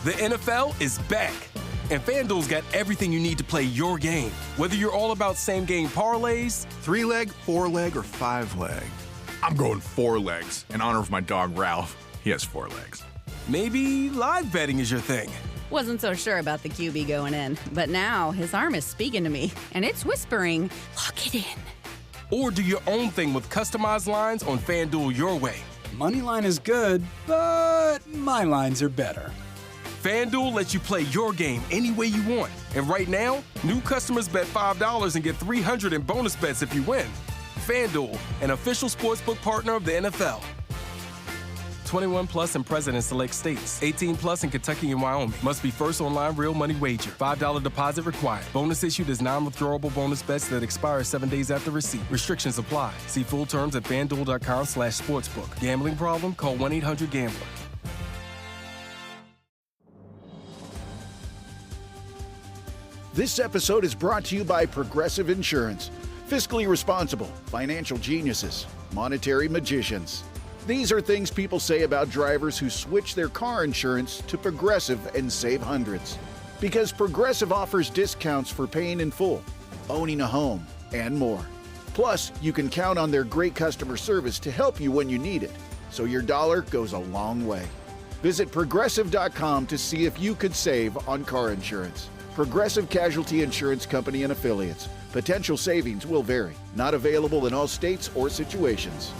The NFL is back, and FanDuel's got everything you need to play your game. Whether you're all about same-game parlays, 3-leg, 4-leg, or 5-leg. I'm going 4 legs in honor of my dog, Ralph. He has 4 legs. maybe live betting is your thing. Wasn't so sure about the QB going in, but now his arm is speaking to me, and it's whispering, lock it in. Or do your own thing with customized lines on FanDuel your way. Moneyline is good, but my lines are better. FanDuel lets you play your game any way you want. And right now, new customers bet $5 and get $300 in bonus bets if you win. FanDuel, an official sportsbook partner of the NFL. 21 plus in present and select states. 18 plus in Kentucky and Wyoming. Must be first online real money wager. $5 deposit required. Bonus issued as non-withdrawable bonus bets that expire 7 days after receipt. Restrictions apply. See full terms at FanDuel.com/sportsbook. Gambling problem? Call 1-800-GAMBLER. This episode is brought to you by Progressive Insurance. Fiscally responsible, financial geniuses, monetary magicians. These are things people say about drivers who switch their car insurance to Progressive and save hundreds. Because Progressive offers discounts for paying in full, owning a home, and more. Plus, you can count on their great customer service to help you when you need it, so your dollar goes a long way. Visit Progressive.com to see if you could save on car insurance. Progressive Casualty Insurance Company and Affiliates. Potential savings will vary. Not available in all states or situations.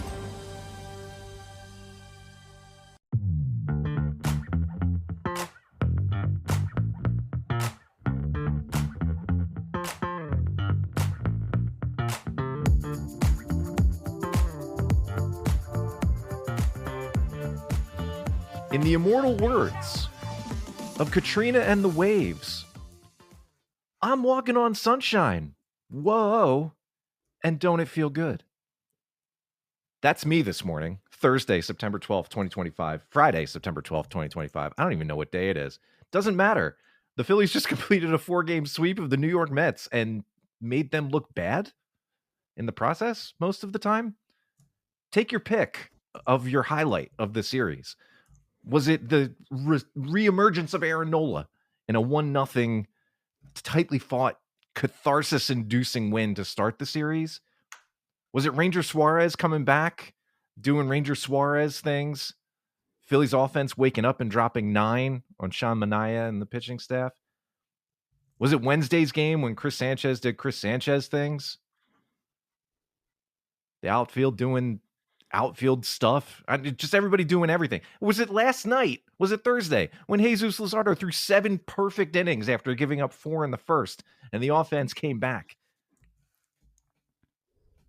In the immortal words of Katrina and the Waves, I'm walking on sunshine. Whoa. And don't it feel good? That's me this morning, Thursday, September 12th, 2025. Friday, September 12th, 2025. I don't even know what day it is. Doesn't matter. The Phillies just completed a 4-game sweep of the New York Mets and made them look bad in the process most of the time. Take your pick of your highlight of the series. Was it the reemergence of Aaron Nola in a 1-0 tightly fought, catharsis-inducing win to start the series? Was it Ranger Suarez coming back, doing Ranger Suarez things? Phillies offense waking up and dropping 9 on Sean Manaea and the pitching staff? Was it Wednesday's game when Chris Sanchez did Chris Sanchez things? The outfield doing outfield stuff. Just everybody doing everything. Was it last night? Was it Thursday when Jesus Luzardo threw 7 perfect innings after giving up 4 in the first and the offense came back?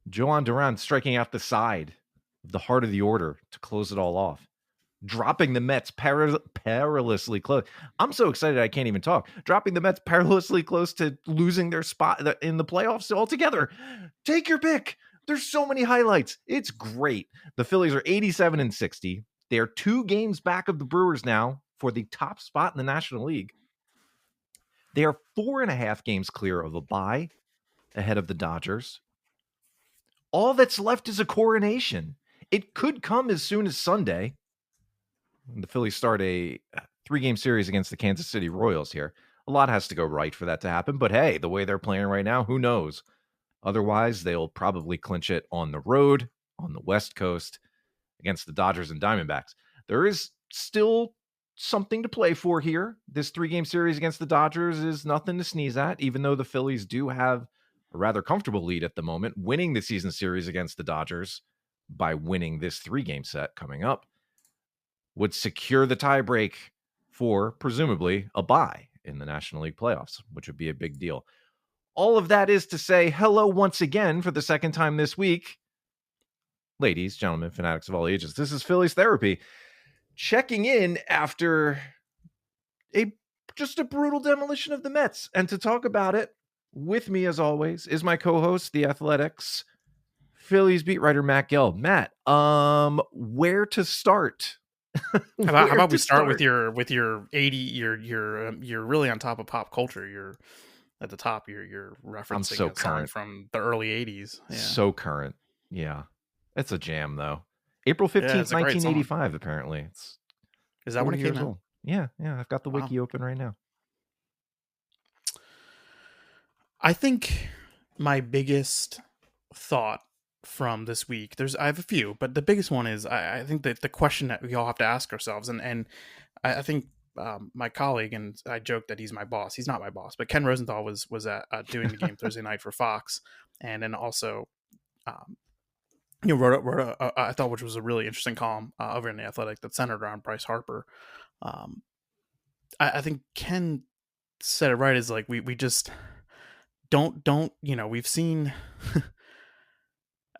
Joan Duran striking out the side of the heart of the order to close it all off, dropping the Mets perilously close. I'm so excited I can't even talk. Dropping the Mets perilously close to losing their spot in the playoffs altogether. Take your pick. There's so many highlights. It's great. The Phillies are 87-60. They are 2 games back of the Brewers now for the top spot in the National League. They are 4.5 games clear of a bye ahead of the Dodgers. All that's left is a coronation. It could come as soon as Sunday. The Phillies start a 3-game series against the Kansas City Royals here. A lot has to go right for that to happen, but hey, the way they're playing right now, who knows? Otherwise, they'll probably clinch it on the road, on the West Coast, against the Dodgers and Diamondbacks. There is still something to play for here. This 3-game series against the Dodgers is nothing to sneeze at, even though the Phillies do have a rather comfortable lead at the moment, winning the season series against the Dodgers by winning this 3-game set coming up would secure the tiebreak for, presumably, a bye in the National League playoffs, which would be a big deal. All of that is to say hello once again for the second time this week. Ladies, gentlemen, fanatics of all ages, this is Phillies Therapy, checking in after just a brutal demolition of the Mets. And to talk about it, with me as always, is my co-host, The Athletic's Phillies beat writer, Matt Gelb. Matt, where to start? How about we start with your 80, you're really on top of pop culture. You're at the top. You're referencing so a song from the early 80s. Yeah. So current. Yeah. It's a jam though. April 15th, 1985, apparently. Is that when it came out? Old. Yeah, I've got the wiki open right now. I think my biggest thought from this week, I have a few, but the biggest one is I think that the question that we all have to ask ourselves, and I think my colleague, and I joke that he's my boss. He's not my boss, but Ken Rosenthal was at doing the game Thursday night for Fox, and then also wrote a I thought, which was a really interesting column over in the Athletic that centered around Bryce Harper. I think Ken said it right. Is like we just don't we've seen.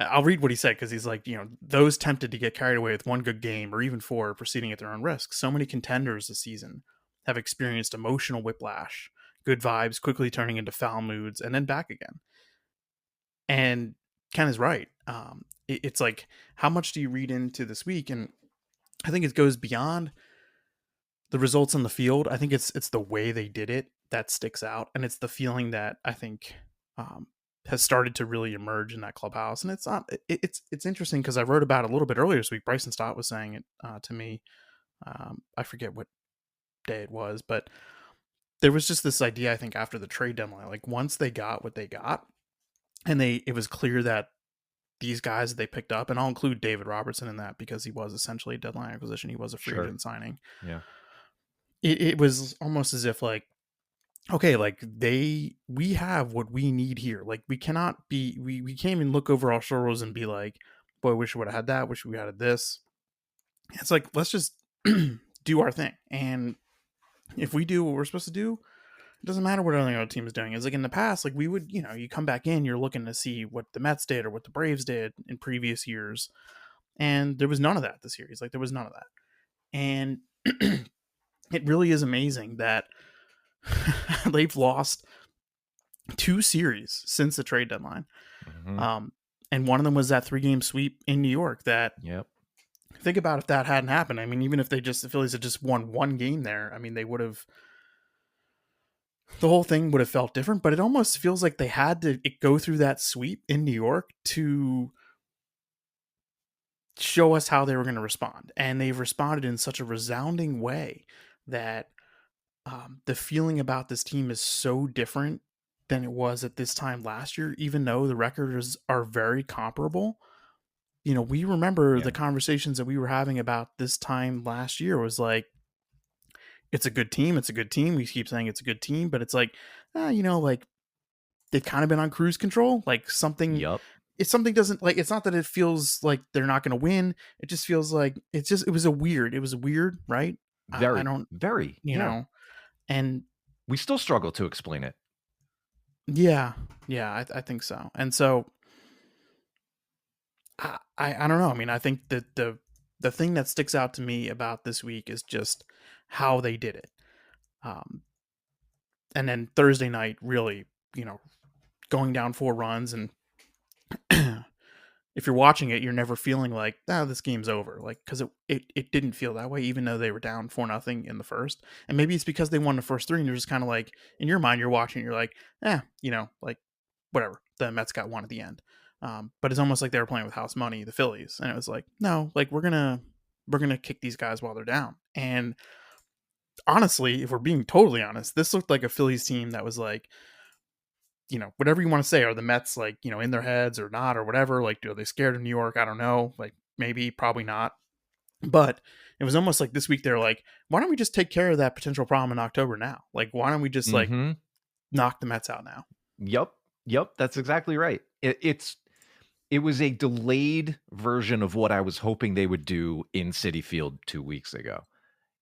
I'll read what he said, because he's like, those tempted to get carried away with one good game or even four proceeding at their own risk. So many contenders this season have experienced emotional whiplash, good vibes quickly turning into foul moods and then back again. And Ken is right. It's like, how much do you read into this week? And I think it goes beyond the results on the field. I think it's the way they did it that sticks out, and it's the feeling that I think has started to really emerge in that clubhouse. And it's interesting, because I wrote about it a little bit earlier this week. Bryson Stott was saying it to me. I forget what day it was, but there was just this idea, I think, after the trade deadline, like once they got what they got, and it was clear that these guys that they picked up, and I'll include David Robertson in that because he was essentially a deadline acquisition. He was a free agent signing. Yeah. It was almost as if like, okay, like we have what we need here. Like we cannot be, we can't even look over our shoulders and be like, boy, wish we would have had that. Wish we had this. It's like, let's just do our thing. And if we do what we're supposed to do, it doesn't matter what other team is doing. It's like in the past, like we would, you come back in, you're looking to see what the Mets did or what the Braves did in previous years. And there was none of that this year. He's like, there was none of that. And it really is amazing that they've lost 2 series since the trade deadline. Mm-hmm. And one of them was that 3-game sweep in New York that, think about if that hadn't happened. I mean, even if the Phillies had just won 1 game there, I mean, the whole thing would have felt different, but it almost feels like they had to go through that sweep in New York to show us how they were going to respond. And they've responded in such a resounding way that the feeling about this team is so different than it was at this time last year, even though the records are very comparable. We remember the conversations that we were having about this time last year was like, it's a good team. It's a good team. We keep saying it's a good team, but it's like, like they've kind of been on cruise control. Like something, if something doesn't, like, it's not that it feels like they're not going to win. It just feels like it was weird, right? Very, you know, and we still struggle to explain it. Yeah, I think so. And so I don't know. I mean, I think that the thing that sticks out to me about this week is just how they did it. And then Thursday night, really, going down 4 runs, and if you're watching it, you're never feeling like, this game's over. Like, because it didn't feel that way, even though they were down 4-0 in the first. And maybe it's because they won the first 3, and you're just kind of like, in your mind, you're watching, you're like, like whatever. The Mets got 1 at the end. But it's almost like they were playing with house money, the Phillies, and it was like, no, like we're gonna kick these guys while they're down. And honestly, if we're being totally honest, this looked like a Phillies team that was like, whatever you want to say, are the Mets like, in their heads or not or whatever? Like, are they scared of New York? I don't know. Like, maybe, probably not. But it was almost like this week they're like, why don't we just take care of that potential problem in October now? Like, why don't we just like knock the Mets out now? Yep. That's exactly right. It was a delayed version of what I was hoping they would do in Citi Field 2 weeks ago.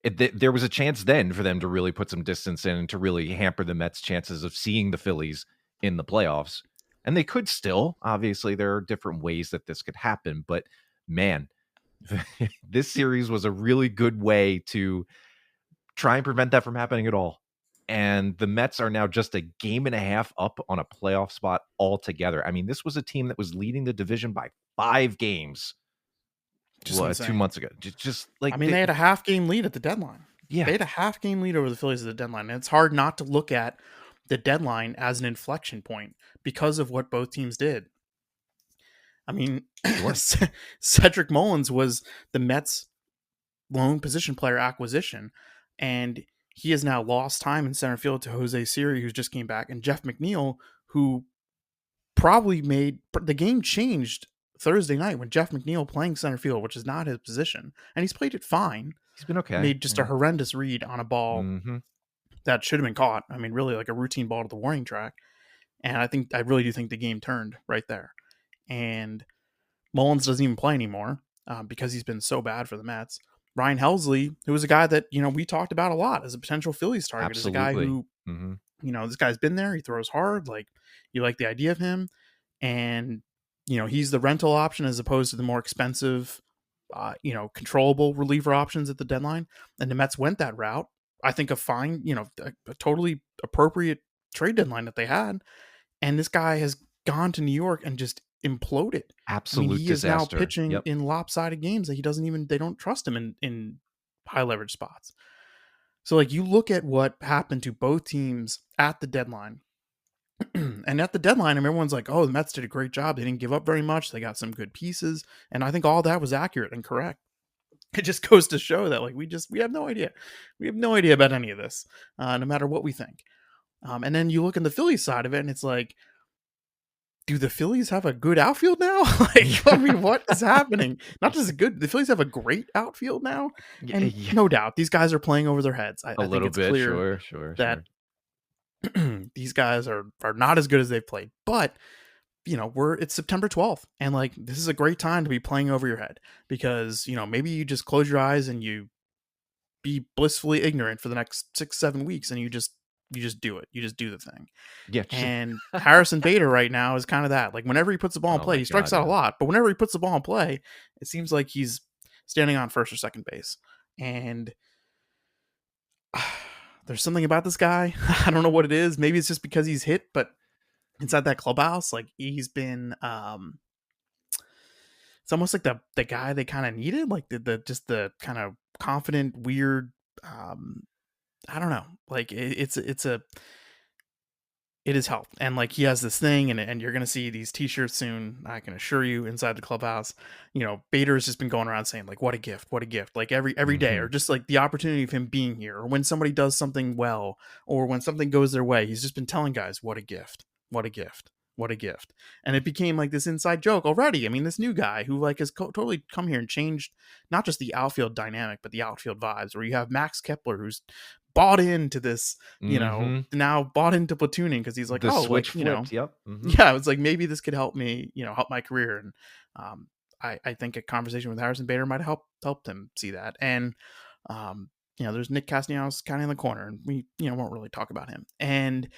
There was a chance then for them to really put some distance in and to really hamper the Mets' chances of seeing the Phillies in the playoffs. And they could still. Obviously, there are different ways that this could happen. But, man, this series was a really good way to try and prevent that from happening at all. And the Mets are now just a game and a half up on a playoff spot altogether. I mean, this was a team that was leading the division by 5 games just 2 months ago. Just like, I mean, they had a half-game lead at the deadline. Yeah, they had a half-game lead over the Phillies at the deadline. And it's hard not to look at the deadline as an inflection point because of what both teams did. I mean, Cedric Mullins was the Mets' lone position player acquisition. And he has now lost time in center field to Jose Siri, who's just came back, and Jeff McNeil, who probably made the game changed Thursday night when Jeff McNeil playing center field, which is not his position, and he's played it fine. He's been okay. Made just a horrendous read on a ball that should have been caught. I mean, really like a routine ball to the warning track. And I really do think the game turned right there. And Mullins doesn't even play anymore because he's been so bad for the Mets. Ryan Helsley, who was a guy that, we talked about a lot as a potential Phillies target, Absolutely. is a guy who, this guy's been there. He throws hard. Like, you like the idea of him. And, he's the rental option as opposed to the more expensive, controllable reliever options at the deadline. And the Mets went that route. I think a fine, a totally appropriate trade deadline that they had. And this guy has gone to New York and just imploded. Absolute he disaster. is now pitching in lopsided games that they don't trust him in high leverage spots. So like you look at what happened to both teams at the deadline. And at the deadline, everyone's like, oh, the Mets did a great job. They didn't give up very much. They got some good pieces. And I think all that was accurate and correct. It just goes to show that like we have no idea. We have no idea about any of this, no matter what we think. And then you look in the Phillies side of it, and it's like, do the Phillies have a good outfield now? What is happening? Not just the Phillies have a great outfield now, and no doubt these guys are playing over their heads. I think it's clear that these guys are not as good as they've played, but it's September 12th, and like this is a great time to be playing over your head because maybe you just close your eyes and you be blissfully ignorant for the next 6-7 weeks, and you just do it. You just do the thing. Yeah. And Harrison Bader right now is kind of that. Like whenever he puts the ball in play, he strikes out a lot, but whenever he puts the ball in play, it seems like he's standing on first or second base. And there's something about this guy. I don't know what it is. Maybe it's just because he's hit, but inside that clubhouse, like he's been it's almost like the guy they kind of needed, like the kind of confident, weird, I don't know, like it has helped. And like he has this thing, and you're gonna see these t-shirts soon, I can assure you, inside the clubhouse. Bader has just been going around saying like what a gift, like every day, or just like the opportunity of him being here, or when somebody does something well, or when something goes their way, he's just been telling guys what a gift. What a gift. What a gift. And it became like this inside joke already. I mean, this new guy who like has totally come here and changed not just the outfield dynamic, but the outfield vibes, where you have Max Kepler, who's bought into this, now bought into platooning because he's like, the switch flipped, Yep. Yeah, it's like, maybe this could help me, help my career. And I think a conversation with Harrison Bader might have helped him see that. And, there's Nick Castellanos kind of in the corner, and we, won't really talk about him. And,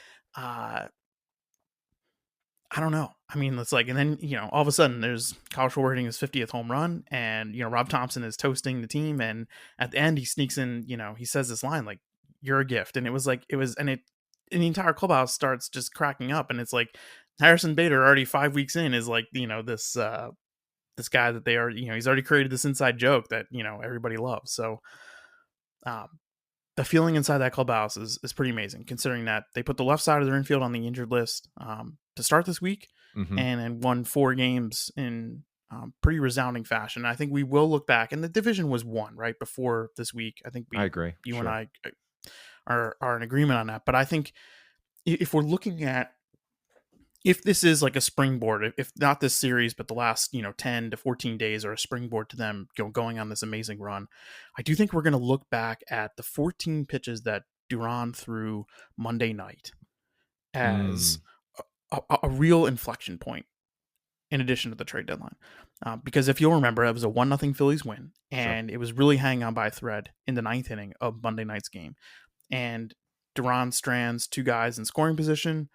I don't know. I mean, it's like, and then, all of a sudden there's Kyle Schwarber hitting his 50th home run, and, Rob Thompson is toasting the team. And at the end he sneaks in, he says this line, like, you're a gift. And and the entire clubhouse starts just cracking up. And it's like Harrison Bader already 5 weeks in is like, this guy that they are, he's already created this inside joke that, everybody loves. So, the feeling inside that clubhouse is pretty amazing, considering that they put the left side of their infield on the injured list to start this week, and won 4 games in pretty resounding fashion. I think we will look back, and the division was won right before this week. I think I agree. You and I are in agreement on that. But I think if we're looking at, if this is like a springboard, if not this series, but the last 10 to 14 days are a springboard to them going on this amazing run, I do think we're going to look back at the 14 pitches that Duran threw Monday night as a real inflection point, in addition to the trade deadline. Because if you'll remember, it was a 1-0 Phillies win, and it was really hanging on by a thread in the 9th inning of Monday night's game. And Duran strands 2 guys in scoring position.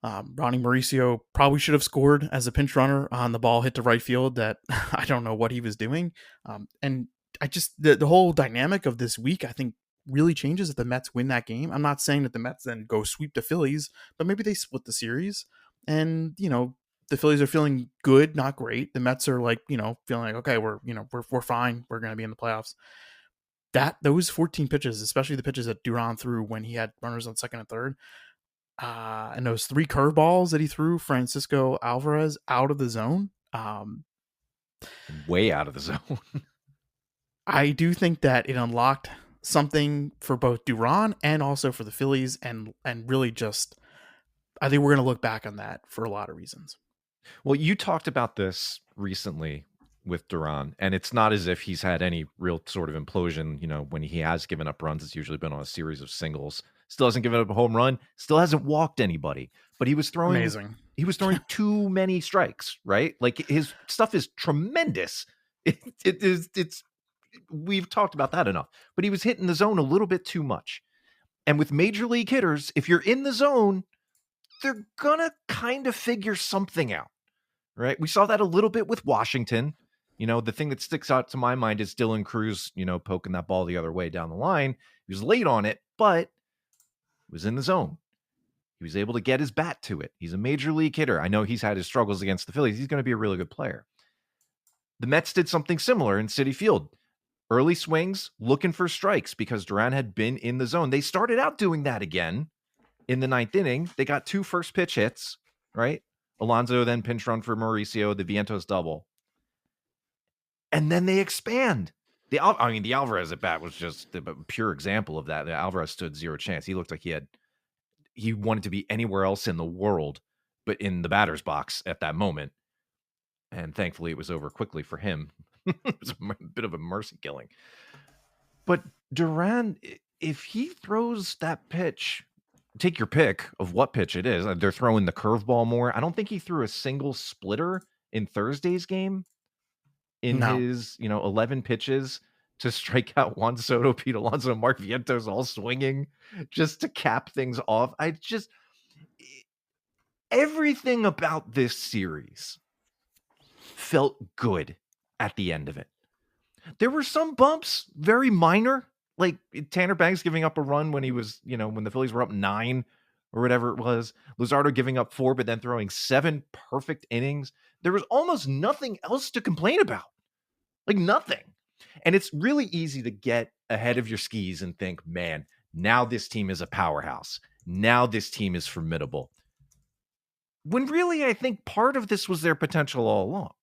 Ronnie Mauricio probably should have scored as a pinch runner on the ball hit to right field that I don't know what he was doing. And I just, the whole dynamic of this week, I think, really changes if the Mets win that game. I'm not saying that the Mets then go sweep the Phillies, but maybe they split the series, and, the Phillies are feeling good, not great. The Mets are like, feeling like, okay, we're fine. We're going to be in the playoffs. Those 14 pitches, especially the pitches that Duran threw when he had runners on second and third, and those 3 curveballs that he threw Francisco Alvarez out of the zone, way out of the zone. I do think that it unlocked something for both Duran and also for the Phillies, and really just, I think we're going to look back on that for a lot of reasons. Well, you talked about this recently with Duran, and it's not as if he's had any real sort of implosion. When he has given up runs, it's usually been on a series of singles. Still hasn't given up a home run. Still hasn't walked anybody. But he was throwing Amazing. He was throwing too many strikes, right? Like his stuff is tremendous. It's we've talked about that enough. But he was hitting the zone a little bit too much. And with major league hitters, if you're in the zone, they're gonna kind of figure something out, right? We saw that a little bit with Washington. The thing that sticks out to my mind is Dylan Cruz, poking that ball the other way down the line. He was late on it, but he was in the zone. He was able to get his bat to it. He's a major league hitter. I know he's had his struggles against the Phillies. He's going to be a really good player. The Mets did something similar in Citi Field. Early swings, looking for strikes because Duran had been in the zone. They started out doing that again in the 9th inning. They got 2 first pitch hits, right? Alonso then pinch run for Mauricio, the Vientos double. And then they expand. The Alvarez at bat was just a pure example of that. The Alvarez stood zero chance. He looked like he wanted to be anywhere else in the world, but in the batter's box at that moment. And thankfully it was over quickly for him. It was a bit of a mercy killing. But Duran, if he throws that pitch, take your pick of what pitch it is. They're throwing the curveball more. I don't think he threw a single splitter in Thursday's game in his, 11 pitches to strike out Juan Soto, Pete Alonso, and Mark Vientos all swinging just to cap things off. Everything about this series felt good at the end of it. There were some bumps, very minor, like Tanner Banks giving up a run when he was, when the Phillies were up 9 or whatever it was. Luzardo giving up 4, but then throwing 7 perfect innings. There was almost nothing else to complain about. Like nothing. And it's really easy to get ahead of your skis and think, man, now this team is a powerhouse. Now this team is formidable. When really, I think part of this was their potential all along.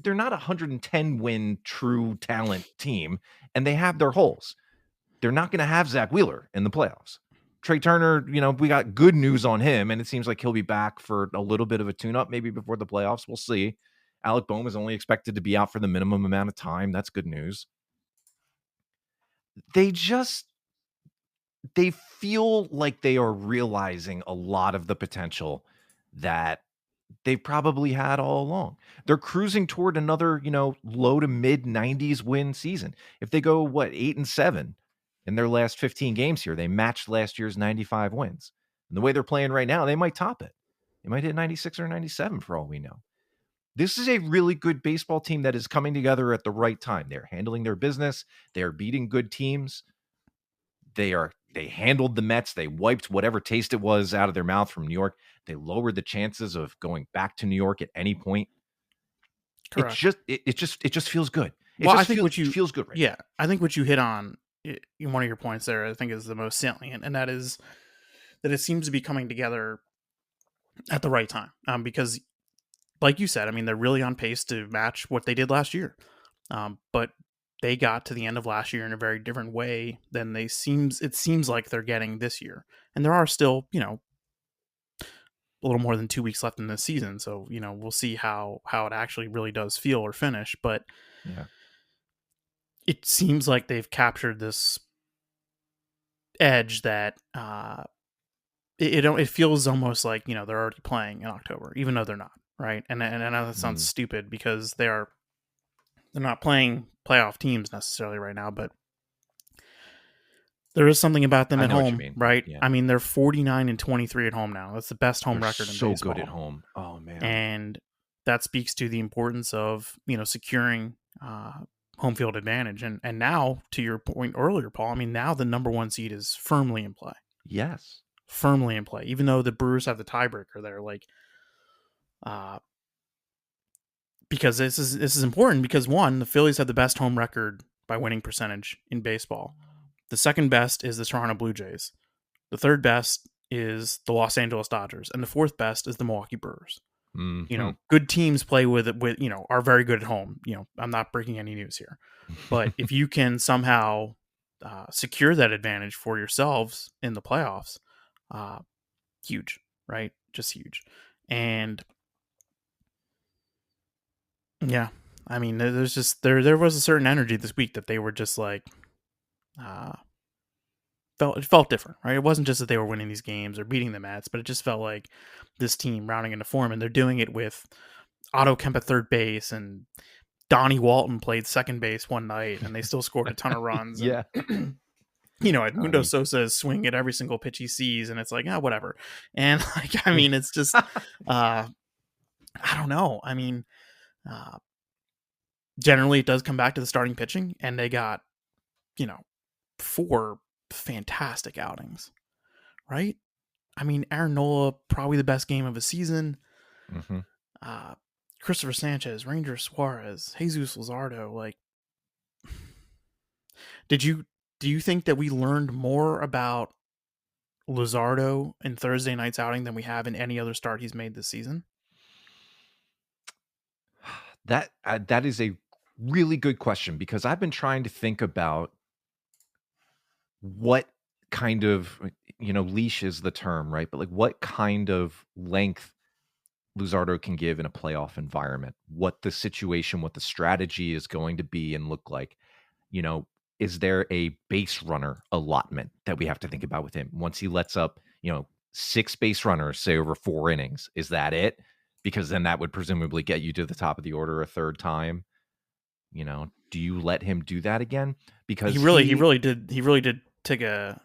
They're not a 110 win true talent team, and they have their holes. They're not going to have Zach Wheeler in the playoffs. Trey Turner, we got good news on him, and it seems like he'll be back for a little bit of a tune-up, maybe before the playoffs. We'll see. Alec Bohm is only expected to be out for the minimum amount of time. That's good news. They feel like they are realizing a lot of the potential that they probably had all along. They're cruising toward another, low to mid 90s win season. If they go, 8-7 in their last 15 games here, they matched last year's 95 wins. And the way they're playing right now, they might top it. They might hit 96 or 97 for all we know. This is a really good baseball team that is coming together at the right time. They're handling their business. They are beating good teams. They handled the Mets. They wiped whatever taste it was out of their mouth from New York. They lowered the chances of going back to New York at any point. Correct. It just feels good. I think what you feels good, right? Yeah, I think what you hit on in one of your points there, I think is the most salient, and that is that it seems to be coming together at the right time. Because, like you said, they're really on pace to match what they did last year. But they got to the end of last year in a very different way than it seems like they're getting this year. And there are still, a little more than 2 weeks left in this season. So, we'll see how it actually really does feel or finish. But yeah, it seems like they've captured this edge that it feels almost like, they're already playing in October, even though they're not. Right. And I know that sounds stupid because they're not playing playoff teams necessarily right now, but there is something about them at home, right? Yeah. They're 49-23 at home now. That's the best home record in baseball. So good at home. Oh man. And that speaks to the importance of, securing home field advantage. And now, to your point earlier, Paul, now the number 1 seed is firmly in play. Yes. Firmly in play. Even though the Brewers have the tiebreaker there, because this is important because, one, the Phillies have the best home record by winning percentage in baseball. The second best is the Toronto Blue Jays. The third best is the Los Angeles Dodgers. And the fourth best is the Milwaukee Brewers. Good teams play with are very good at home. I'm not breaking any news here, but if you can somehow secure that advantage for yourselves in the playoffs, huge, right? Just huge. And yeah, I mean, there's just there was a certain energy this week that they were just like, it felt different, right? It wasn't just that they were winning these games or beating the Mets, but it just felt like this team rounding into form, and they're doing it with Otto Kemp at third base, and Donnie Walton played second base one night, and they still scored a ton of runs. Yeah. And, Edmundo Sosa is swinging at every single pitch he sees, and it's like, whatever. And like, I mean, it's just, I don't know. I mean, generally it does come back to the starting pitching, and they got, 4 fantastic outings, right? I mean, Aaron Nola, probably the best game of the season. Mm-hmm. Christopher Sanchez, Ranger Suarez, Jesus Luzardo. Like, do you think that we learned more about Luzardo in Thursday night's outing than we have in any other start he's made this season? That is a really good question, because I've been trying to think about what kind of, leash is the term, right? But like, what kind of length Luzardo can give in a playoff environment, what the situation, what the strategy is going to be and look like. Is there a base runner allotment that we have to think about with him? Once he lets up, 6 base runners, say over 4 innings, is that it? Because then that would presumably get you to the top of the order a third time. Do you let him do that again? Because he really did take a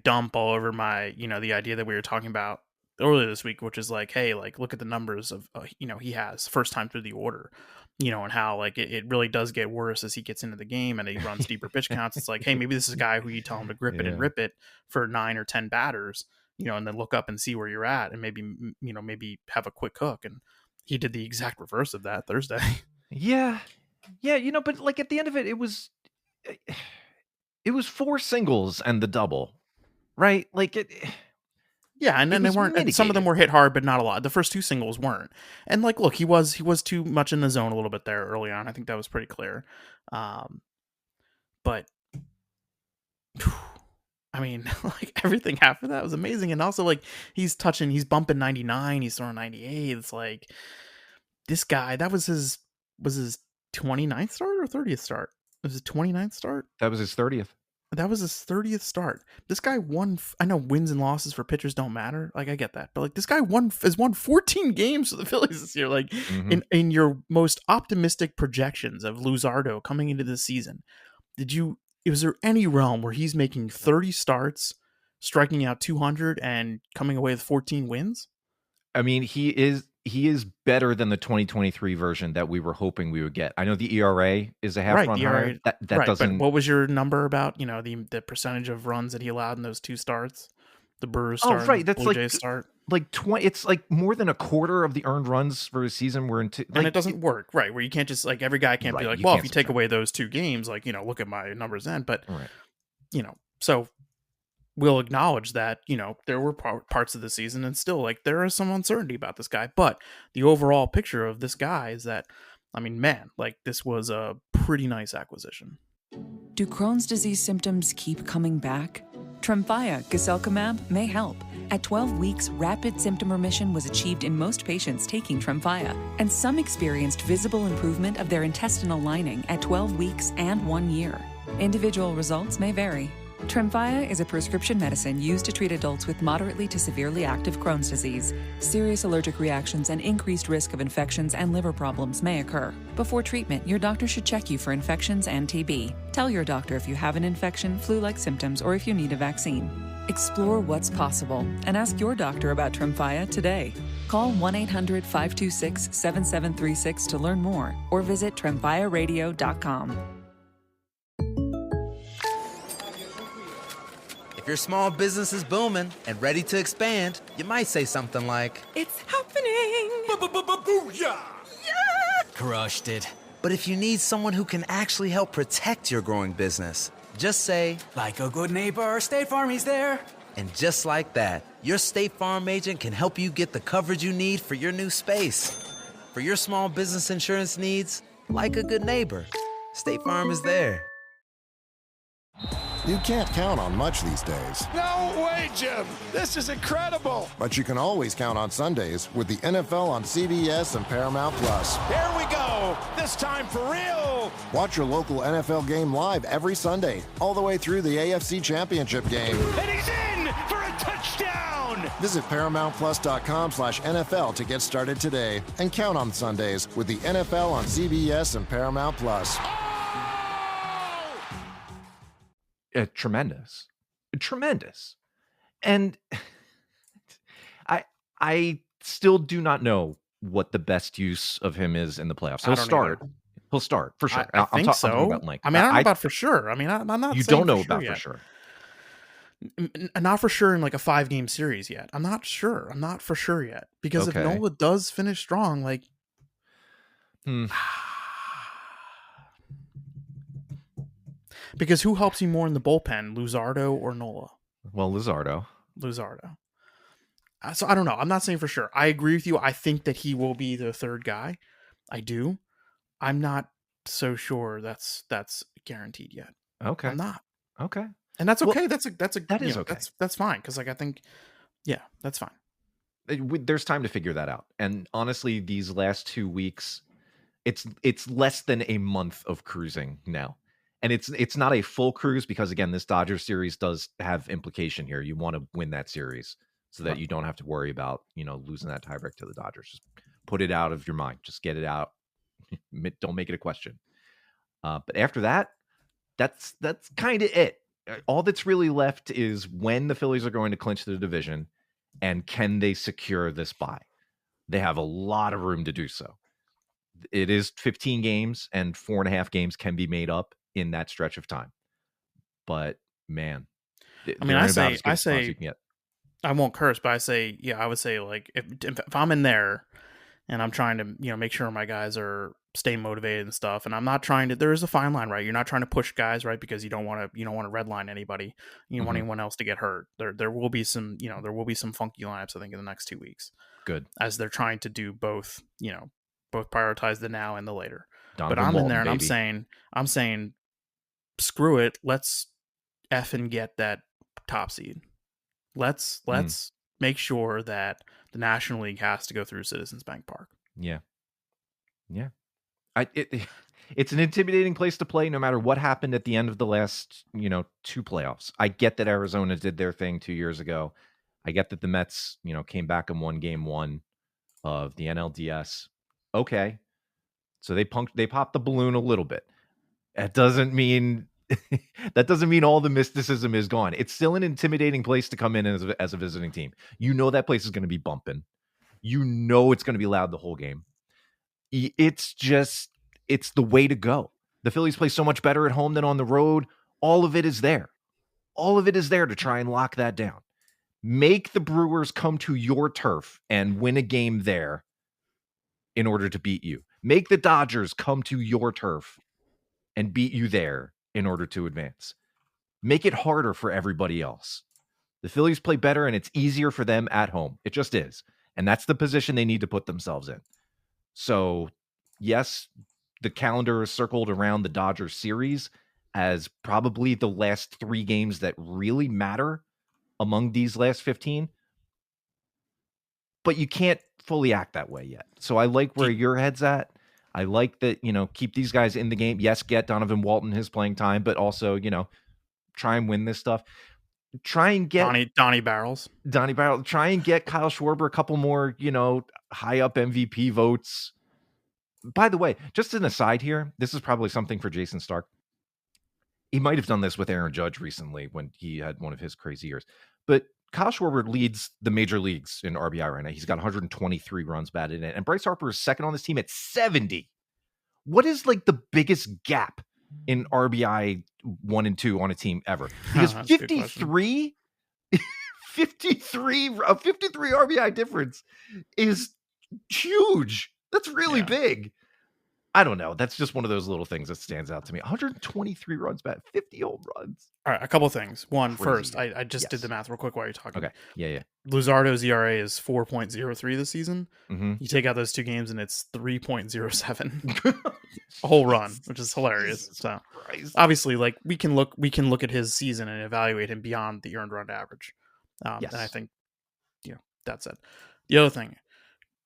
dump all over my, the idea that we were talking about earlier this week, which is like, hey, like, look at the numbers of, he has first time through the order, and how like it really does get worse as he gets into the game and he runs deeper pitch counts. It's like, hey, maybe this is a guy who you tell him to grip it and rip it for 9 or 10 batters, and then look up and see where you're at and maybe have a quick hook. And he did the exact reverse of that Thursday. Yeah. But like at the end of it, it was 4 singles and the double, right? Like it. Yeah, and then they weren't. And some of them were hit hard, but not a lot. The first 2 singles weren't. And like, look, he was too much in the zone a little bit there early on. I think that was pretty clear. But I mean, like, everything after that was amazing. And also, like, he's bumping 99, he's throwing 98. It's like, this guy, that was his 29th start or 30th start? It was his 29th start? That was his 30th. That was his 30th start. This guy won. I know wins and losses for pitchers don't matter. Like, I get that. But like, this guy has won 14 games for the Phillies this year. Like, in your most optimistic projections of Luzardo coming into this season, was there any realm where he's making 30 starts, striking out 200 and coming away with 14 wins? I mean, he is better than the 2023 version that we were hoping we would get. I know the ERA is a half run higher. That right, doesn't. But what was your number about, the percentage of runs that he allowed in those 2 starts? The Brewers start. Oh, right. That's Blue like Jays start. Like 20. It's like more than a quarter of the earned runs for a season. We're into, and it doesn't work, right? Where you can't just, like, every guy can't be like, well, if you take away those 2 games, like, look at my numbers then. But so we'll acknowledge that, there were parts of the season and still, like, there is some uncertainty about this guy. But the overall picture of this guy is that, I mean, man, like, this was a pretty nice acquisition. Do Crohn's disease symptoms keep coming back? Tremfya guselkumab may help. At 12 weeks, rapid symptom remission was achieved in most patients taking Tremfya, and some experienced visible improvement of their intestinal lining at 12 weeks and 1 year. Individual results may vary. Tremfya is a prescription medicine used to treat adults with moderately to severely active Crohn's disease. Serious allergic reactions and increased risk of infections and liver problems may occur. Before treatment, your doctor should check you for infections and TB. Tell your doctor if you have an infection, flu-like symptoms, or if you need a vaccine. Explore what's possible and ask your doctor about Tremfya today. Call 1-800-526-7736 to learn more or visit tremfyaradio.com. If your small business is booming and ready to expand, you might say something like, "It's happening! Booyah! Yeah! Crushed it. But if you need someone who can actually help protect your growing business, just say, like a good neighbor, State Farm is there. And just like that, Your State Farm agent can help you get the coverage you need for your new space. For your small business insurance needs, like a good neighbor, State Farm is there. You can't count on much these days. No way, Jim. This is incredible. But you can always count on Sundays with the NFL on CBS and Paramount Plus. Here we go. This time for real. Watch your local NFL game live every Sunday, all the way through the AFC Championship game. And he's in for a touchdown. Visit ParamountPlus.com/NFL to get started today and count on Sundays with the NFL on CBS and Paramount Plus. Tremendous, and I still do not know what the best use of him is in the playoffs. He'll start for sure. I think so. I don't know about for sure. I mean, I'm not. You don't know about for sure. Not for sure in like a 5-game series yet. I'm not sure. I'm not for sure yet because if Nola does finish strong, like. Because who helps you more in the bullpen, Luzardo or Nola? Well, Luzardo. So I don't know. I'm not saying for sure. I agree with you. I think that he will be the third guy. I do. I'm not so sure that's guaranteed yet. Okay. I'm not. Okay. And that's okay. Well, that is okay. That's fine. Because like I think, yeah, that's fine. There's time to figure that out. And honestly, these last 2 weeks, it's less than a month of cruising now. And it's not a full cruise because, again, this Dodgers series does have implication here. You want to win that series so that you don't have to worry about, losing that tiebreak to the Dodgers. Just put it out of your mind. Just get it out. Don't make it a question. But after that, that's kind of it. All that's really left is when the Phillies are going to clinch the division and can they secure this bye. They have a lot of room to do so. It is 15 games and 4.5 games can be made up in that stretch of time. But man, I mean, I say I won't curse, but I say, yeah, I would say like if I'm in there and I'm trying to, make sure my guys are staying motivated and stuff. And I'm not trying to, there is a fine line, right? You're not trying to push guys, right? Because you don't want to redline anybody. You don't want anyone else to get hurt. There will be some, there will be some funky lineups, I think, in the next 2 weeks. Good. As they're trying to do both, both prioritize the now and the later. Donovan but I'm Walton, in there and baby. I'm saying, screw it. Let's effing get that top seed. Let's make sure that the National League has to go through Citizens Bank Park. Yeah. It's an intimidating place to play no matter what happened at the end of the last, 2 playoffs. I get that Arizona did their thing 2 years ago. I get that the Mets, came back and won game 1 of the NLDS. Okay. So they popped the balloon a little bit. That doesn't mean all the mysticism is gone. It's still an intimidating place to come in as a visiting team. That place is going to be bumping. It's going to be loud the whole game. It's the way to go. The Phillies play so much better at home than on the road. All of it is there. All of it is there to try and lock that down. Make the Brewers come to your turf and win a game there in order to beat you. Make the Dodgers come to your turf and beat you there in order to advance. Make it harder for everybody else. The Phillies play better and it's easier for them at home. It just is. And that's the position they need to put themselves in. So, yes, the calendar is circled around the Dodgers series as probably the last 3 games that really matter among these last 15. But you can't fully act that way yet. So I like where your head's at. I like that, keep these guys in the game. Yes, get Donovan Walton his playing time, but also, try and win this stuff. Try and get Donnie Barrels. Try and get Kyle Schwarber a couple more, high up MVP votes. By the way, just an aside here, this is probably something for Jason Stark. He might have done this with Aaron Judge recently when he had one of his crazy years. But Kyle Schwarber leads the major leagues in RBI right now. He's got 123 runs batted in. And Bryce Harper is second on this team at 70. What is like the biggest gap in RBI 1 and 2 on a team ever? Because 53 RBI difference is huge. That's really big. I don't know. That's just one of those little things that stands out to me. 123 runs batted, 50 home runs. All right, a couple things. One, Crazy. first, I just did the math real quick while you're talking. Okay. Yeah. Luzardo's ERA is 4.03 this season. Mm-hmm. You take out those 2 games and it's 3.07. A whole run, which is hilarious. So obviously, like we can look at his season and evaluate him beyond the earned run average. Yes. And I think, that's it. The other thing,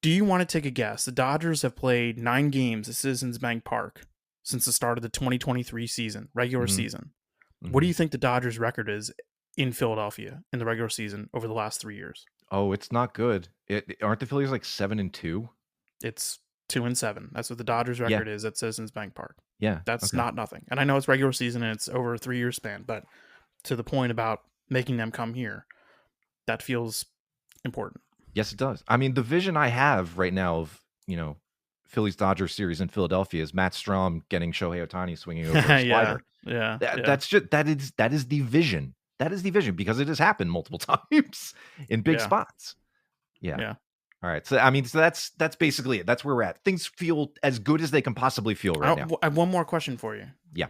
do you want to take a guess? The Dodgers have played 9 games at Citizens Bank Park since the start of the 2023 season, regular season. Mm-hmm. What do you think the Dodgers' record is in Philadelphia in the regular season over the last 3 years? Oh, it's not good. Aren't the Phillies like 7-2? It's 2-7. That's what the Dodgers' record is at Citizens Bank Park. Yeah, that's not nothing. And I know it's regular season and it's over a 3-year span, but to the point about making them come here, that feels important. Yes, it does. I mean, the vision I have right now of, Phillies Dodgers series in Philadelphia is Matt Strahm getting Shohei Ohtani swinging over a slider. That is the vision. That is the vision because it has happened multiple times in big spots. Yeah. All right. So that's basically it. That's where we're at. Things feel as good as they can possibly feel right now. I have one more question for you. Yeah.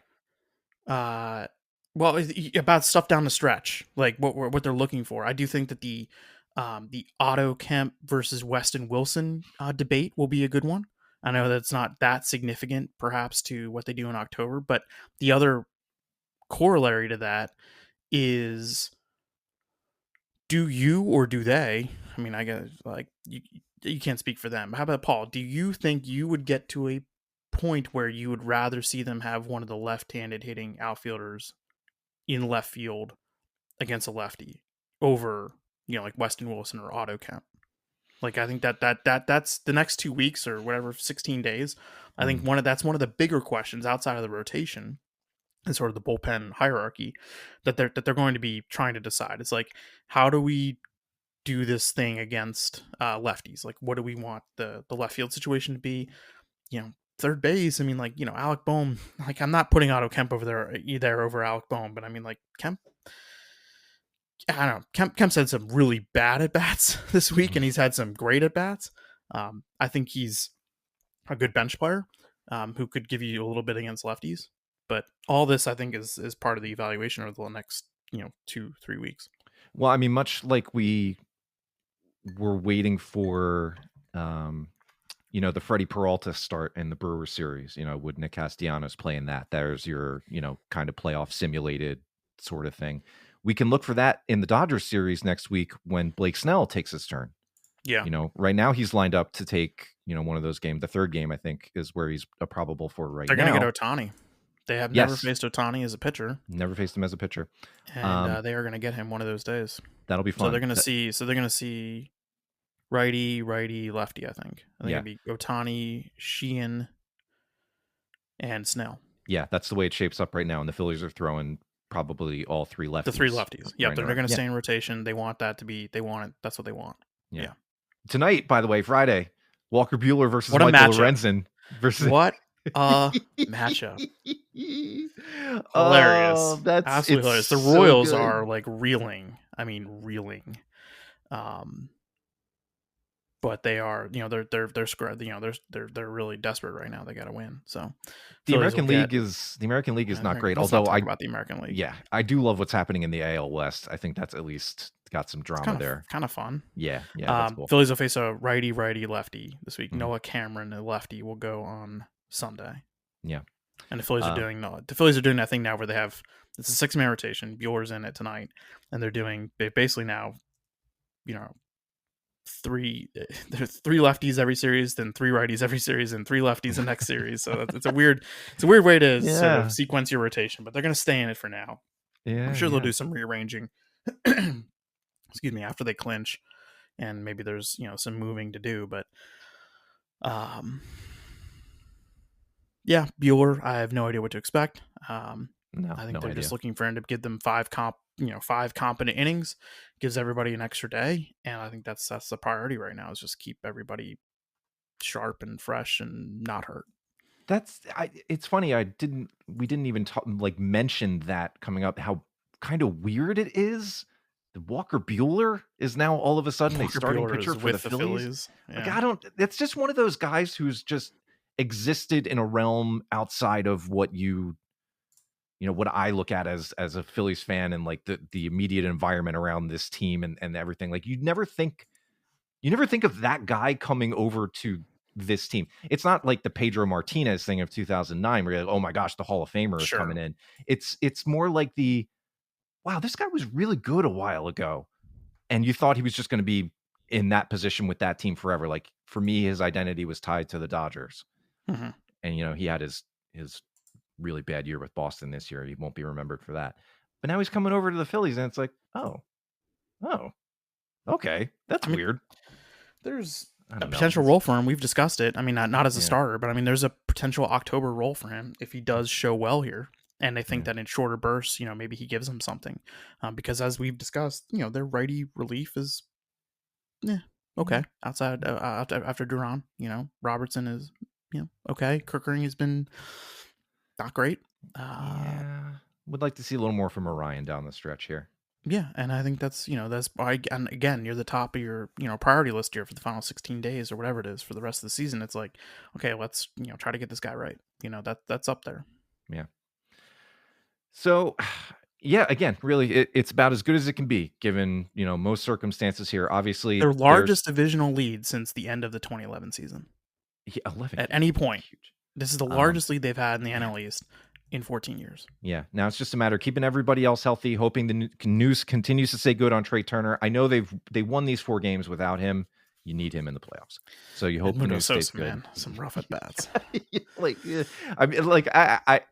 Well, about stuff down the stretch, like what they're looking for. I do think that the Otto Kemp versus Weston Wilson debate will be a good one. I know that's not that significant, perhaps, to what they do in October, but the other corollary to that is, do you or do they? I mean, I guess like you can't speak for them. How about Paul? Do you think you would get to a point where you would rather see them have one of the left-handed hitting outfielders in left field against a lefty over, like Weston Wilson or Otto Kemp? Like, I think that's the next 2 weeks or whatever, 16 days. I think that's one of the bigger questions outside of the rotation and sort of the bullpen hierarchy that they're going to be trying to decide. It's like, how do we do this thing against lefties? Like, what do we want the left field situation to be? Third base. I mean, like, Alec Bohm. Like, I'm not putting Otto Kemp over there over Alec Bohm, but I mean, like, Kemp. I don't know. Kemp's had some really bad at bats this week, and he's had some great at bats. I think he's a good bench player who could give you a little bit against lefties. But all this, I think, is part of the evaluation over the next 2-3 weeks. Well, I mean, much like we were waiting for the Freddie Peralta start in the Brewers series. Would Nick Castellanos play in that? There's your kind of playoff simulated sort of thing. We can look for that in the Dodgers series next week when Blake Snell takes his turn. Yeah. Right now he's lined up to take, one of those games. The third game, I think, is where he's a probable for right now. They're going to get Ohtani. They have never faced Ohtani as a pitcher. Never faced him as a pitcher. And they are going to get him one of those days. That'll be fun. So they're going to see righty, lefty, I think. I think it'll be Ohtani, Sheehan, and Snell. Yeah, that's the way it shapes up right now. And the Phillies are throwing probably all 3 lefties. The 3 lefties. Yeah, they're going to stay in rotation. They want that to be. They want it. That's what they want. Yeah. Tonight, by the way, Friday, Walker Buehler versus Michael Lorenzen versus what a matchup! Hilarious. That's absolutely hilarious. The Royals are like reeling. I mean, reeling. But they are, they're screwed. They're really desperate right now. They got to win. So the American League is not great. Although about the American League, I do love what's happening in the AL West. I think that's at least got some drama there. Kind of fun. Yeah. That's cool. Phillies will face a righty lefty this week. Noah Cameron, the lefty, will go on Sunday. Yeah, and the Phillies are doing that thing now where they have it's a 6-man rotation. Bueller's in it tonight, and they basically now, there's 3 lefties every series, then 3 righties every series, and 3 lefties the next series. So it's a weird way to sort of sequence your rotation, but they're going to stay in it for now. Yeah, I'm sure they'll do some rearranging. Excuse me, after they clinch, and maybe there's some moving to do, but Buehler, I have no idea what to expect. I think they're just looking for him to give them 5 competent innings, gives everybody an extra day, and I think that's the priority right now, is just keep everybody sharp and fresh and not hurt. It's funny. We didn't even mention that coming up, how kind of weird it is. The Walker Buehler is now all of a sudden a starting pitcher for the Phillies. Yeah. It's just one of those guys who's just existed in a realm outside of what what I look at as a Phillies fan and like the immediate environment around this team and everything. Like you never think of that guy coming over to this team. It's not like the Pedro Martinez thing of 2009 where you're like, oh my gosh, the Hall of Famer is coming in. It's more like wow, this guy was really good a while ago. And you thought he was just going to be in that position with that team forever. Like for me, his identity was tied to the Dodgers. Mm-hmm. And, he had his really bad year with Boston this year. He won't be remembered for that. But now he's coming over to the Phillies and it's like, oh, okay. That's weird. There's a potential role for him. We've discussed it. I mean, not as a starter, but I mean, there's a potential October role for him if he does show well here. And I think that in shorter bursts, maybe he gives them something. Because as we've discussed, their righty relief is okay. Outside after Duran, Robertson is okay. Kirkering has been not great. Would like to see a little more from Orion down the stretch here. Yeah, and I think that's why, and again, you're the top of your priority list here for the final 16 days or whatever it is for the rest of the season. It's like, okay, let's try to get this guy right. That's up there. Yeah. So, yeah, again, really, it's about as good as it can be given most circumstances here. Obviously, their largest divisional lead since the end of the 2011 season. Yeah, 11 at any point. Huge. This is the largest lead they've had in the NL East in 14 years. Yeah. Now it's just a matter of keeping everybody else healthy, hoping the news continues to stay good on Trey Turner. I know they won these 4 games without him. You need him in the playoffs. So you hope the news stays good. Man, some rough at bats.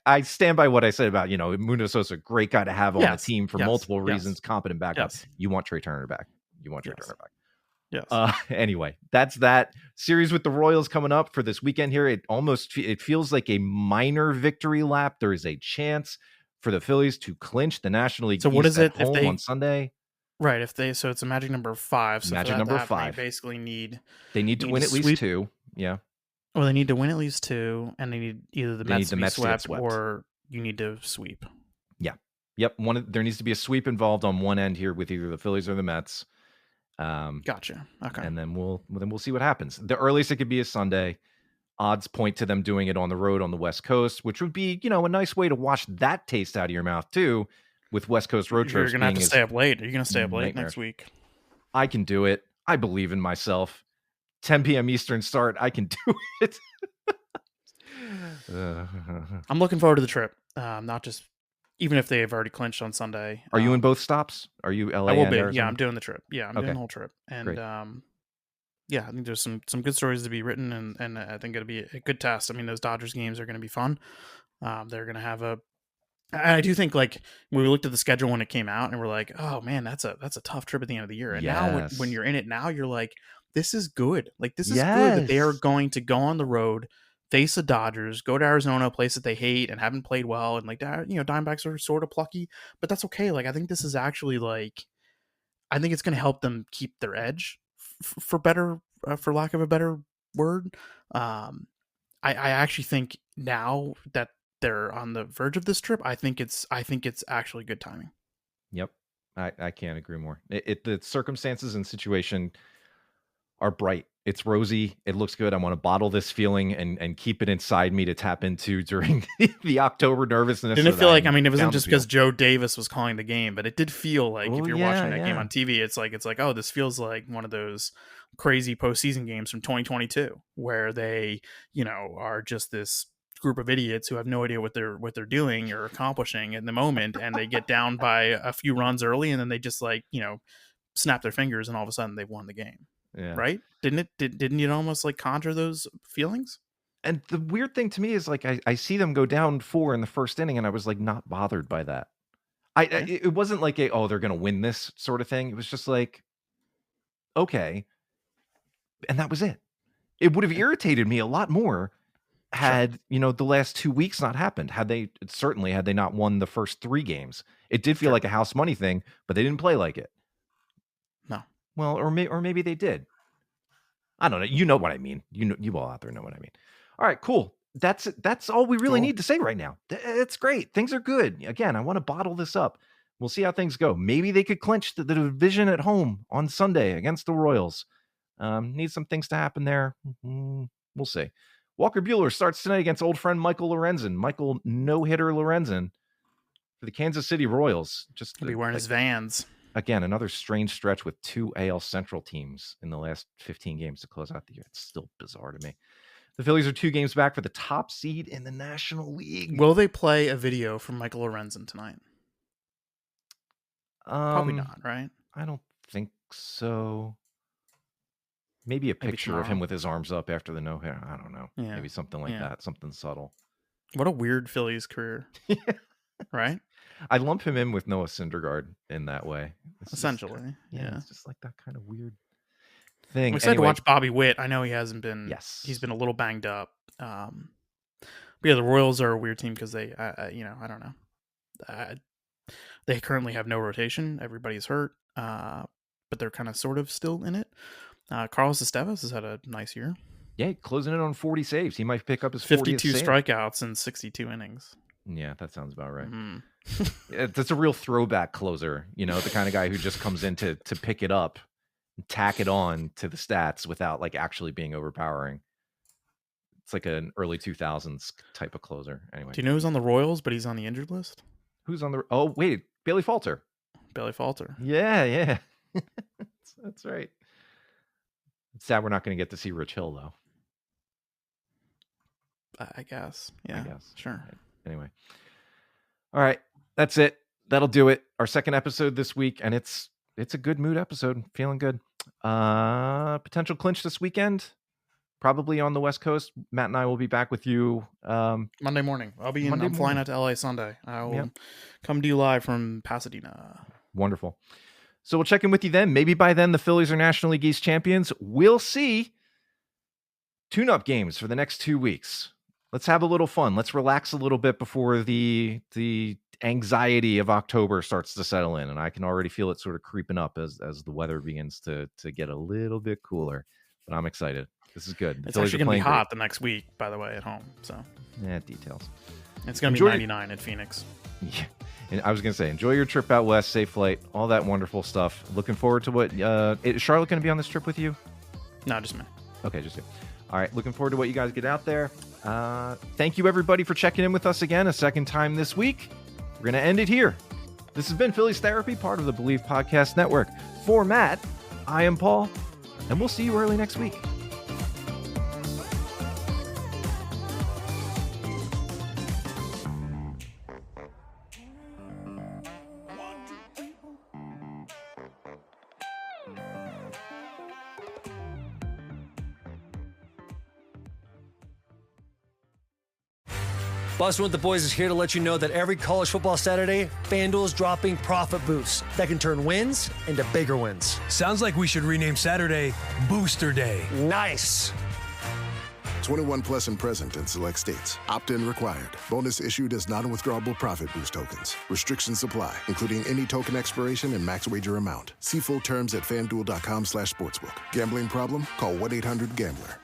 I stand by what I said about, Mundo Sosa, great guy to have on the team for multiple reasons, competent backup. You want Trey Turner back. Turner back. Yes. Anyway, that's that series with the Royals coming up for this weekend here. It feels like a minor victory lap. There is a chance for the Phillies to clinch the National League. So what is it if they on Sunday? Right. So it's a magic number 5. So magic number 5. They basically need to win at least 2. Yeah. Well, they need to win at least 2, and they need either the Mets to be swept or you need to sweep. Yeah. Yep. There needs to be a sweep involved on one end here with either the Phillies or the Mets. Gotcha. Okay. And then we'll see what happens. The earliest it could be is Sunday. Odds point to them doing it on the road on the West Coast, which would be, a nice way to wash that taste out of your mouth too. With West Coast road trips, you're gonna have to stay up late. Are you gonna stay up late next week? I can do it. I believe in myself. 10 p.m. Eastern start. I can do it. I'm looking forward to the trip. Not just even if they have already clinched on Sunday. Are you in both stops? Are you LA? I will be. Arizona? Yeah, I'm doing the trip. Yeah, I'm doing the whole trip. And Great. yeah, I think there's some good stories to be written, and I think it'll be a good test. I mean, those Dodgers games are going to be fun. They're going to have I do think like when we looked at the schedule when it came out and we're like, oh man, that's a tough trip at the end of the year. And now when you're in it now, you're like, this is good. Like this is good that they are going to go on the road, face the Dodgers, go to Arizona, a place that they hate and haven't played well. And like, Diamondbacks are sort of plucky, but that's okay. Like, I think this is actually I think it's going to help them keep their edge for lack of a better word. I actually think now that they're on the verge of this trip, I think it's actually good timing. Yep. I can't agree more. The circumstances and situation are bright. It's rosy. It looks good. I want to bottle this feeling and keep it inside me to tap into during the October nervousness. Didn't it feel like, it wasn't just because Joe Davis was calling the game, but it did feel like if you're watching that game on TV, it's like, oh, this feels like one of those crazy postseason games from 2022 where they, are just this group of idiots who have no idea what they're doing or accomplishing in the moment, and they get down by a few runs early, and then they just snap their fingers, and all of a sudden they've won the game. Yeah. Right? Didn't it almost conjure those feelings? And the weird thing to me is I see them go down 4 in the first inning, and I was not bothered by that. It wasn't like they're going to win this sort of thing. It was just like, okay, and that was it. It would have irritated me a lot more had the last 2 weeks not happened. Had they not won the first 3 games. It did feel like a house money thing, but they didn't play like it. No. Well, or maybe they did. I don't know. You know what I mean. You all out there know what I mean. All right, cool. That's all we really need to say right now. It's great. Things are good. Again, I want to bottle this up. We'll see how things go. Maybe they could clinch the division at home on Sunday against the Royals. Need some things to happen there. We'll see. Walker Buehler starts tonight against old friend Michael Lorenzen. Michael no-hitter Lorenzen for the Kansas City Royals. Just He'll be wearing his Vans. Again, another strange stretch with 2 AL Central teams in the last 15 games to close out the year. It's still bizarre to me. The Phillies are 2 games back for the top seed in the National League. Will they play a video from Michael Lorenzen tonight? Probably not, right? I don't think so. Maybe a picture of him with his arms up after the no-hitter. I don't know. Yeah. Maybe something like that. Something subtle. What a weird Phillies career. Right? I lump him in with Noah Syndergaard in that way. Essentially. It's just like that kind of weird thing. I'm excited to watch Bobby Witt. I know he hasn't been. Yes. He's been a little banged up. But yeah, the Royals are a weird team because they, I don't know. They currently have no rotation. Everybody's hurt. But they're kind of sort of still in it. Carlos Estevez has had a nice year. Yeah, closing in on 40 saves. He might pick up his 52 40th strikeouts in 62 innings. Yeah, that sounds about right. Mm-hmm. That's a real throwback closer. The kind of guy who just comes in to pick it up and tack it on to the stats without like actually being overpowering. It's like an early 2000s type of closer. Anyway. Do you know who's on the Royals, but he's on the injured list? Who's on the... Oh, wait. Bailey Falter. Bailey Falter. Yeah. That's right. It's sad we're not going to get to see Rich Hill, though. I guess. Yeah. Sure. Anyway. All right. That's it. That'll do it. Our second episode this week, and it's a good mood episode. Feeling good. Potential clinch this weekend. Probably on the West Coast. Matt and I will be back with you Monday morning. I'm flying out to LA Sunday. I will come to you live from Pasadena. Wonderful. So we'll check in with you then. Maybe by then the Phillies are National League East champions. We'll see. Tune-up games for the next 2 weeks. Let's have a little fun. Let's relax a little bit before the anxiety of October starts to settle in. And I can already feel it sort of creeping up as the weather begins to get a little bit cooler. But I'm excited. This is good. It's actually going to be hot the next week, by the way, at home. So details. It's going to be 99 at Phoenix. Yeah. And I was going to say, enjoy your trip out west, safe flight, all that wonderful stuff. Looking forward to what... is Charlotte going to be on this trip with you? No, just me. Okay, just you. All right, looking forward to what you guys get out there. Thank you, everybody, for checking in with us again a second time this week. We're going to end it here. This has been Phillies Therapy, part of the Believe Podcast Network. For Matt, I am Paul, and we'll see you early next week. Bustin' with the Boys is here to let you know that every college football Saturday, FanDuel is dropping profit boosts that can turn wins into bigger wins. Sounds like we should rename Saturday Booster Day. Nice. 21 plus and present in select states. Opt-in required. Bonus issued as non-withdrawable profit boost tokens. Restrictions apply, including any token expiration and max wager amount. See full terms at FanDuel.com/sportsbook. Gambling problem? Call 1-800-GAMBLER.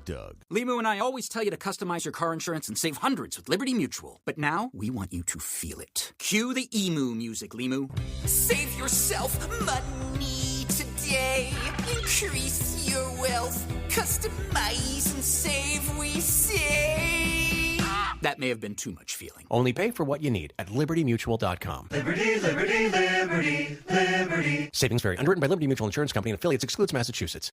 Doug. Limu and I always tell you to customize your car insurance and save hundreds with Liberty Mutual. But now, we want you to feel it. Cue the emu music, Limu. Save yourself money today. Increase your wealth. Customize and save, we say. That may have been too much feeling. Only pay for what you need at LibertyMutual.com. Liberty, liberty, liberty, liberty. Savings vary. Underwritten by Liberty Mutual Insurance Company and affiliates. Excludes Massachusetts.